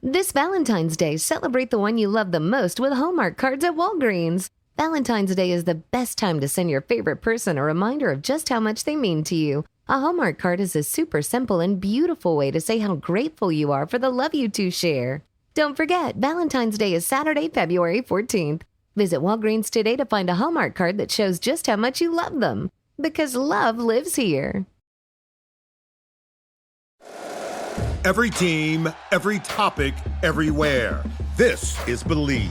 This Valentine's Day, celebrate the one you love the most with Hallmark cards at Walgreens. Valentine's Day is the best time to send your favorite person a reminder of just how much they mean to you. A Hallmark card is a super simple and beautiful way to say how grateful you are for the love you two share. Don't forget, Valentine's Day is Saturday, February 14th. Visit Walgreens today to find a Hallmark card that shows just how much you love them. Because love lives here. Every team, every topic, everywhere. This is Believe.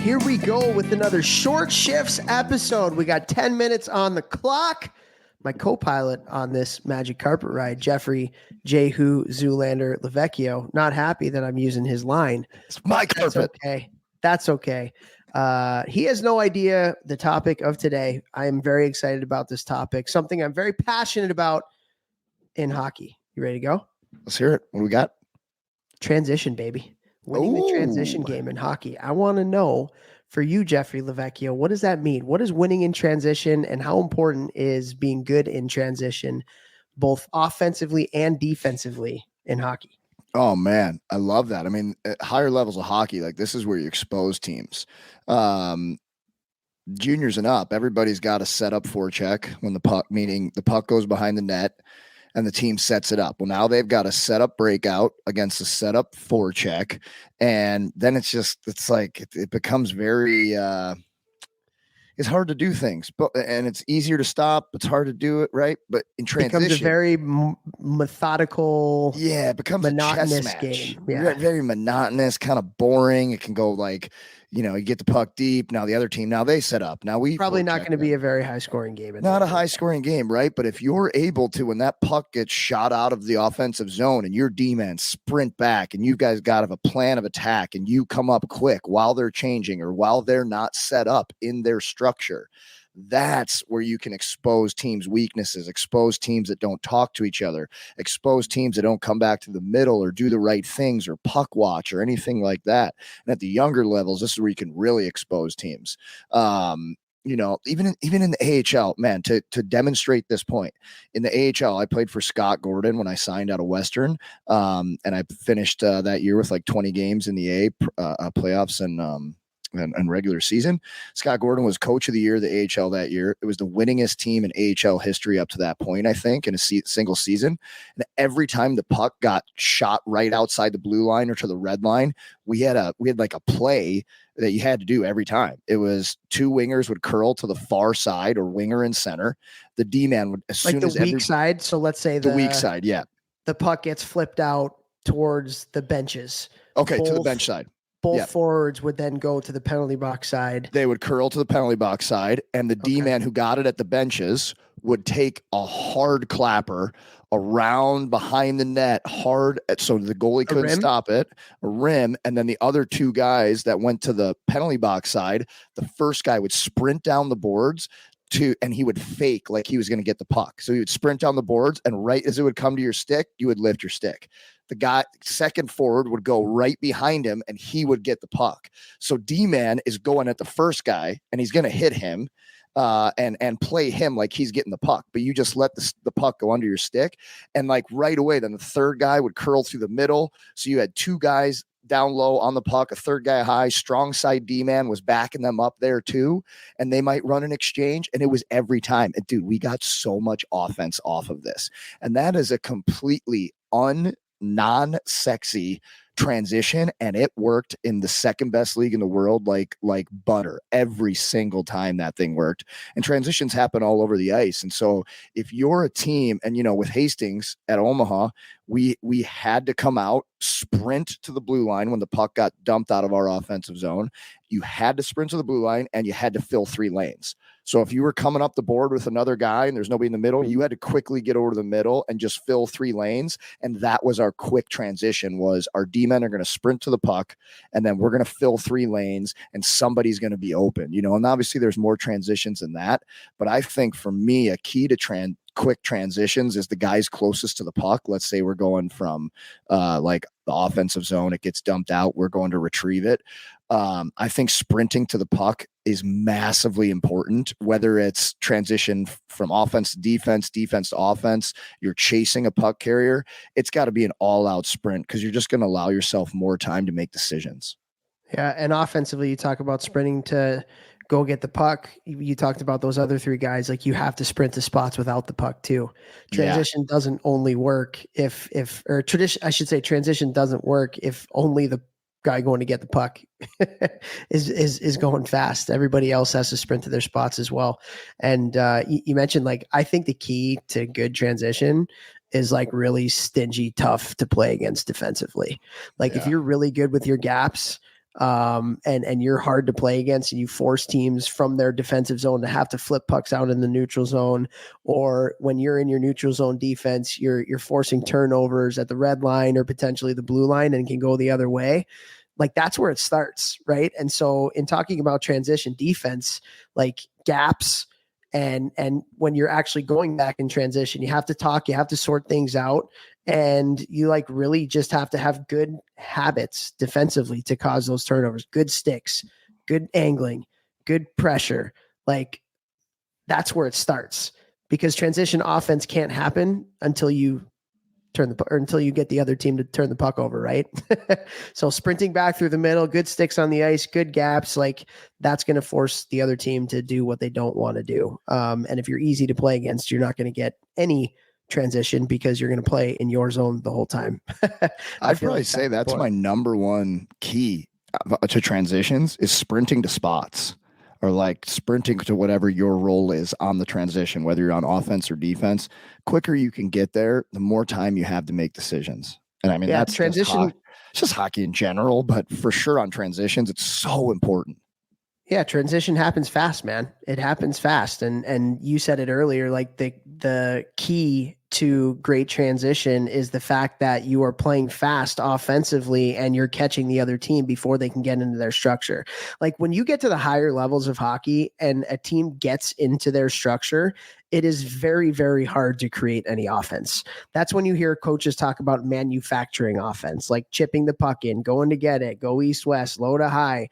Here we go with another Short Shifts episode. We got 10 minutes on the clock. My co-pilot on this magic carpet ride, Jeffrey Jehu Zoolander Lavecchio, not happy that I'm using his line. It's my carpet. That's okay. That's okay. He has no idea the topic of today. I am very excited about this topic, something I'm very passionate about in hockey. You ready to go? Let's hear it. What do we got? Transition, baby. Winning the transition game in hockey. I want to know, for you, Jeffrey Lavecchio, what does that mean? What is winning in transition, and how important is being good in transition, both offensively and defensively in hockey? Oh, man. I love that. I mean, at higher levels of hockey, like this is where you expose teams. Juniors and up, everybody's got a set up forecheck when the puck, meaning the puck goes behind the net and the team sets it up. Well, now they've got a setup breakout against a setup forecheck. And then it's like it becomes very, it's hard to do things, and it's easier to stop. It's hard to do it, right? But in transition, it becomes a very methodical, it becomes monotonous a chess match. game. Yeah. Very monotonous, kind of boring. It can go like, you get the puck deep. Now the other team, now they set up. Now we probably not going to be a very high scoring game. Not a high scoring game, right? But if you're able to, when that puck gets shot out of the offensive zone and your D-men sprint back and you guys got a plan of attack and you come up quick while they're changing or while they're not set up in their structure, that's where you can expose teams' weaknesses, expose teams that don't talk to each other, expose teams that don't come back to the middle or do the right things or puck watch or anything like that. And at the younger levels, this is where you can really expose teams. Even in the AHL, man, to demonstrate this point in the AHL, I played for Scott Gordon when I signed out of Western. And I finished that year with like 20 games in the playoffs and regular season. Scott Gordon was coach of the year of the AHL that year. It was the winningest team in AHL history up to that point, I think, in a single season. And every time the puck got shot right outside the blue line or to the red line, we had like a play that you had to do every time. It was two wingers would curl to the far side or winger in center. The D-man would, as like soon the as weak side. So let's say the weak side, yeah. The puck gets flipped out towards the benches. Okay, to the bench side. Both forwards would then go to the penalty box side. They would curl to the penalty box side, and the D-man who got it at the benches would take a hard clapper around behind the net hard, so the goalie couldn't stop it, a rim, and then the other two guys that went to the penalty box side, the first guy would sprint down the boards and he would fake like he was going to get the puck. So he would sprint down the boards, and right as it would come to your stick, you would lift your stick. The guy second forward would go right behind him and he would get the puck. So D-man is going at the first guy and he's going to hit him and play him like he's getting the puck, but you just let the puck go under your stick. And like right away, then the third guy would curl through the middle. So you had two guys down low on the puck, a third guy high, strong side D-man was backing them up there too. And they might run an exchange. And it was every time. And dude, we got so much offense off of this. And that is a completely non-sexy transition, and it worked in the second best league in the world like butter every single time that thing worked. And transitions happen all over the ice. And so if you're a team, and with Hastings at Omaha, we had to come out, sprint to the blue line when the puck got dumped out of our offensive zone. You had to sprint to the blue line and you had to fill 3 lanes. So if you were coming up the board with another guy and there's nobody in the middle, you had to quickly get over to the middle and just fill 3 lanes. And that was our quick transition, was our D-men are going to sprint to the puck and then we're going to fill 3 lanes and somebody's going to be open, and obviously there's more transitions than that. But I think for me, a key to quick transitions is the guys closest to the puck. Let's say we're going from like the offensive zone, it gets dumped out, we're going to retrieve it. I think sprinting to the puck is massively important, whether it's transition from offense to defense, defense to offense, you're chasing a puck carrier. It's got to be an all-out sprint because you're just going to allow yourself more time to make decisions. Yeah, and offensively, you talk about sprinting to go get the puck. You talked about those other three guys. Like, you have to sprint to spots without the puck too. Transition doesn't only work or tradition. I should say transition doesn't work if only the guy going to get the puck is going fast. Everybody else has to sprint to their spots as well. And you mentioned, like, I think the key to good transition is like really stingy, tough to play against defensively. Like, if you're really good with your gaps, and you're hard to play against, and you force teams from their defensive zone to have to flip pucks out in the neutral zone, or when you're in your neutral zone defense, you're forcing turnovers at the red line or potentially the blue line and can go the other way. Like, that's where it starts, right? And so in talking about transition defense, like gaps, and when you're actually going back in transition, you have to talk, you have to sort things out, and you like really just have to have good habits defensively to cause those turnovers, good sticks, good angling, good pressure. Like, that's where it starts, because transition offense can't happen until you until you get the other team to turn the puck over, right? So sprinting back through the middle, good sticks on the ice, good gaps, like that's going to force the other team to do what they don't want to do. And if you're easy to play against, you're not going to get any transition because you're going to play in your zone the whole time. I'd probably say that's my number one key to transitions is sprinting to spots, or like sprinting to whatever your role is on the transition, whether you're on offense or defense. Quicker you can get there, the more time you have to make decisions. And I mean, that's transition. It's just hockey in general, but for sure on transitions, it's so important. Yeah, transition happens fast, man. It happens fast. And you said it earlier, like the key to great transition is the fact that you are playing fast offensively and you're catching the other team before they can get into their structure. Like, when you get to the higher levels of hockey and a team gets into their structure, it is very, very hard to create any offense. That's when you hear coaches talk about manufacturing offense, like chipping the puck in, going to get it, go east-west, low to high,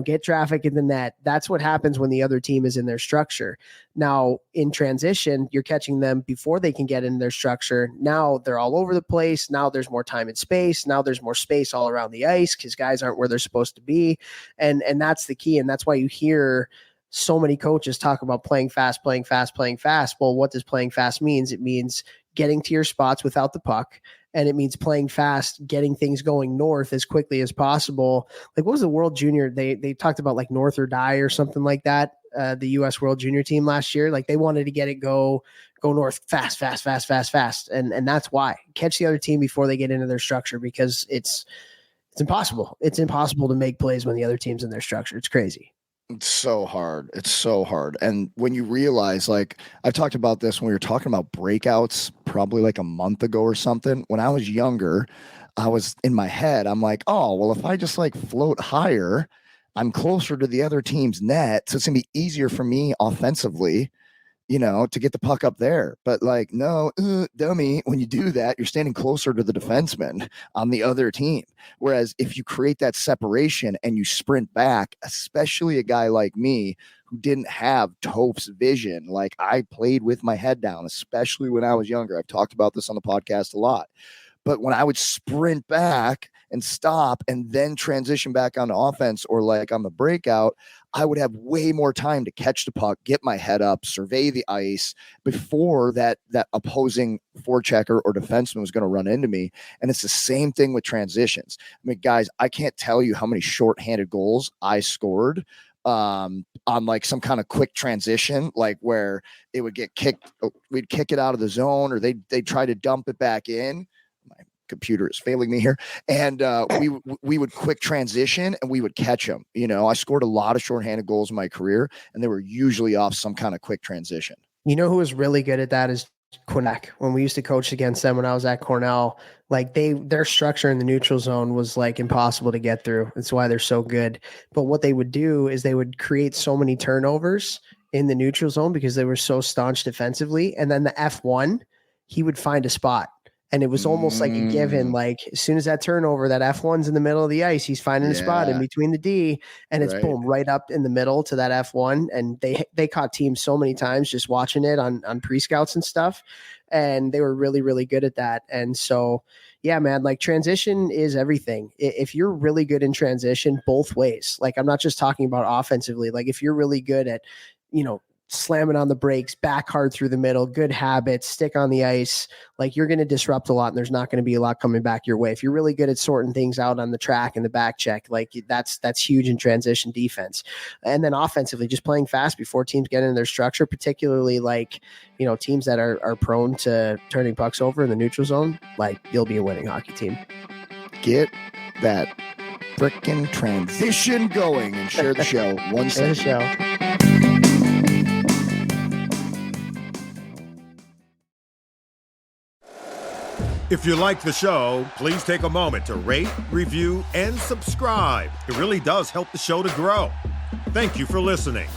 get traffic in the net. That's what happens when the other team is in their structure. Now, in transition, you're catching them before they can get in their structure. Now they're all over the place. Now there's more time and space. Now there's more space all around the ice because guys aren't where they're supposed to be. And that's the key. And that's why you hear so many coaches talk about playing fast, playing fast, playing fast. Well, what does playing fast means? It means getting to your spots without the puck. And it means playing fast, getting things going north as quickly as possible. Like, what was the World Junior? They talked about like north or die or something like that. The U.S. World Junior team last year, like they wanted to get it go north fast. And that's why. Catch the other team before they get into their structure, because it's impossible. It's impossible to make plays when the other team's in their structure. It's crazy. It's so hard. It's so hard. And when you realize, like, I've talked about this when we were talking about breakouts probably like a month ago or something. When I was younger, I was in my head, I'm like, oh, well, if I just like float higher, I'm closer to the other team's net. So it's gonna be easier for me offensively, to get the puck up there. But like, no, dummy, when you do that, you're standing closer to the defenseman on the other team. Whereas if you create that separation and you sprint back, especially a guy like me who didn't have Toph's vision, like I played with my head down, especially when I was younger. I've talked about this on the podcast a lot. But when I would sprint back and stop and then transition back on offense or like on the breakout, I would have way more time to catch the puck, get my head up, survey the ice before that opposing forechecker or defenseman was going to run into me. And it's the same thing with transitions. I mean, guys, I can't tell you how many shorthanded goals I scored on like some kind of quick transition, like where it would get kicked, we'd kick it out of the zone, or they'd try to dump it back in. My computer is failing me here. And we would quick transition and we would catch them. I scored a lot of shorthanded goals in my career, and they were usually off some kind of quick transition. You know who was really good at that is Quinnipiac. When we used to coach against them when I was at Cornell, like their structure in the neutral zone was like impossible to get through. That's why they're so good. But what they would do is they would create so many turnovers in the neutral zone because they were so staunch defensively. And then the F1, he would find a spot. And it was almost like a given. Like as soon as that turnover, that F1's in the middle of the ice, he's finding a spot in between the D, and it's boom, right up in the middle to that F1. And they caught teams so many times just watching it on pre-scouts and stuff. And they were really, really good at that. And so, yeah, man, like transition is everything. If you're really good in transition both ways, like I'm not just talking about offensively, like if you're really good at, slamming on the brakes, back hard through the middle, good habits, stick on the ice, like you're going to disrupt a lot and there's not going to be a lot coming back your way. If you're really good at sorting things out on the track and the back check, like that's huge in transition defense. And then offensively, just playing fast before teams get into their structure, particularly like, teams that are prone to turning pucks over in the neutral zone, like you'll be a winning hockey team. Get that frickin' transition going and share the show. Share the show. If you like the show, please take a moment to rate, review, and subscribe. It really does help the show to grow. Thank you for listening.